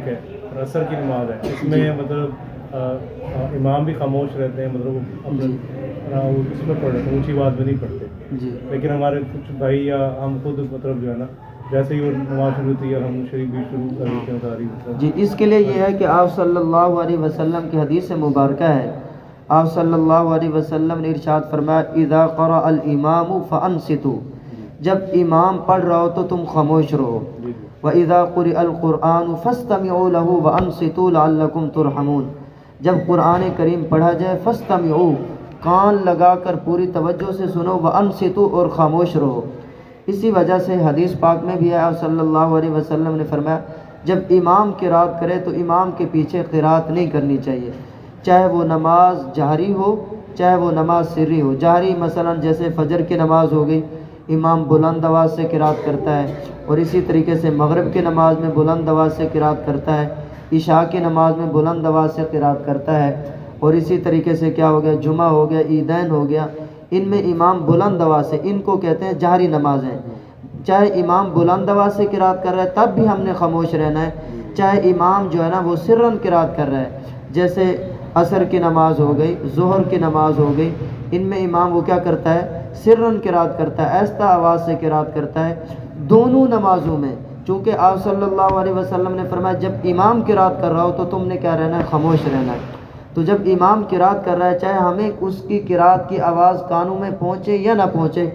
ہے اور عصر کی نماز ہے، اس میں مطلب امام بھی خاموش رہتے ہیں، مطلب وہ اپنا اس میں پڑھ رہتے ہیں، اونچی آواز میں نہیں پڑھتے جی لیکن ہمارے کچھ بھائی یا ہم خود مطلب جو ہے نا جیسے ہی وہ نماز شروع ہوتی ہے ہم شریف بھی شروع کر دیتے ہیں ساری جی، اس کے لیے یہ ہے کہ آپ صلی اللہ علیہ وسلم کی حدیث مبارکہ ہے، آپ صلی اللہ علیہ وسلم نے ارشاد فرمایا اذا قرأ الامام فانصتوا، جب امام پڑھ رہا ہو تو تم خاموش رہو، وَإِذَا قُرِئَ الْقُرْآنُ فَاسْتَمِعُوا لَهُ وَأَنصِتُوا لَعَلَّكُمْ تُرْحَمُونَ، جب قرآن کریم پڑھا جائے فَاسْتَمِعُوا، کان لگا کر پوری توجہ سے سنو، وَأَنصِتُوا، اور خاموش رہو۔ اسی وجہ سے حدیث پاک میں بھی ہے، آپ صلی اللہ علیہ وسلم نے فرمایا جب امام قرات کرے تو امام کے پیچھے قرات نہیں کرنی چاہیے، چاہے وہ نماز جہری ہو چاہے وہ نماز سری ہو۔ جہری مثلا جیسے فجر کی نماز ہو گئی، امام بلند آواز سے قرات کرتا ہے، اور اسی طریقے سے مغرب کی نماز میں بلند آواز سے قرات کرتا ہے، عشاء کی نماز میں بلند آواز سے قرات کرتا ہے، اور اسی طریقے سے کیا ہو گیا، جمعہ ہو گیا، عیدین ہو گیا، ان میں امام بلند آواز سے، ان کو کہتے ہیں جہری نمازیں۔ چاہے امام بلند آواز سے قرات کر رہا ہے تب بھی ہم نے خاموش رہنا ہے، چاہے امام جو ہے نا وہ سرن قرات کر رہا ہے، جیسے عصر کی نماز ہو گئی، ظہر کی نماز ہو گئی، ان میں امام وہ کیا کرتا ہے، سرن قرات کرتا ہے، آہستہ آواز سے قرات کرتا ہے۔ دونوں نمازوں میں چونکہ آپ صلی اللہ علیہ وسلم نے فرمایا جب امام قرات کر رہا ہو تو تم نے کیا رہنا ہے، خاموش رہنا ہے۔ تو جب امام قرات کر رہا ہے چاہے ہمیں اس کی قرات کی آواز کانوں میں پہنچے یا نہ پہنچے،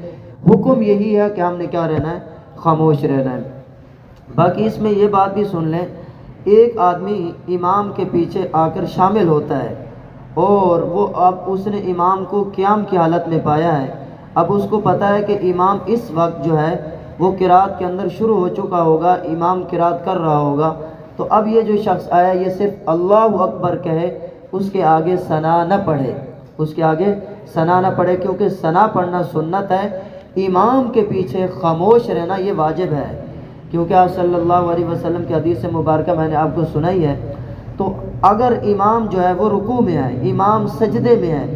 حکم یہی ہے کہ ہم نے کیا رہنا ہے، خاموش رہنا ہے۔ باقی اس میں یہ بات بھی سن لیں، ایک آدمی امام کے پیچھے آ کر شامل ہوتا ہے اور وہ اب اس نے امام کو قیام کی حالت میں پایا ہے، اب اس کو پتہ ہے کہ امام اس وقت جو ہے وہ قرات کے اندر شروع ہو چکا ہوگا، امام قرات کر رہا ہوگا، تو اب یہ جو شخص آیا یہ صرف اللہ اکبر کہے، اس کے آگے ثنا نہ پڑھے، اس کے آگے ثنا نہ پڑھے، کیونکہ ثنا پڑھنا سنت ہے، امام کے پیچھے خاموش رہنا یہ واجب ہے، کیونکہ آپ صلی اللہ علیہ وسلم کی حدیث مبارکہ میں نے آپ کو سنائی ہے۔ تو اگر امام جو ہے وہ رکوع میں ہے، امام سجدے میں ہے،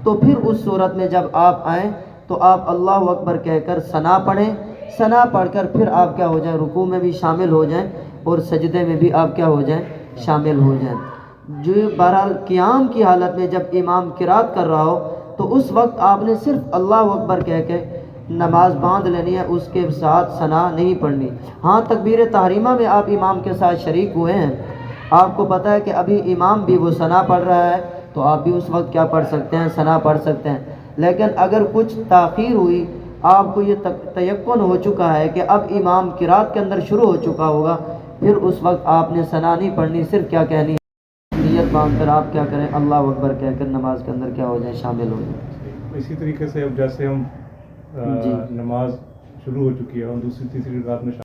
تو پھر اس صورت میں جب آپ آئیں تو آپ اللہ اکبر کہہ کر ثنا پڑھیں، ثنا پڑھ کر پھر آپ کیا ہو جائیں، رکوع میں بھی شامل ہو جائیں اور سجدے میں بھی آپ کیا ہو جائیں، شامل ہو جائیں۔ جو بہرحال قیام کی حالت میں جب امام قرات کر رہا ہو تو اس وقت آپ نے صرف اللہ اکبر کہہ کے نماز باندھ لینی ہے، اس کے ساتھ ثنا نہیں پڑھنی۔ ہاں تکبیر تحریمہ میں آپ امام کے ساتھ شریک ہوئے ہیں، آپ کو پتہ ہے کہ ابھی امام بھی وہ ثنا پڑھ رہا ہے تو آپ بھی اس وقت کیا پڑھ سکتے ہیں، ثنا پڑھ سکتے ہیں، لیکن اگر کچھ تاخیر ہوئی، آپ کو یہ تیقن ہو چکا ہے کہ اب امام قرات کے اندر شروع ہو چکا ہوگا، پھر اس وقت آپ نے ثنا نہیں پڑھنی، صرف کیا کہنی ہے، نیت باندھ کر آپ کیا کریں، اللہ اکبر کہہ کر نماز کے اندر کیا ہو جائیں، شامل ہو جائیں۔ اسی طریقے سے اب جیسے ہم جی نماز شروع ہو چکی ہے اور دوسری تیسری رکعت میں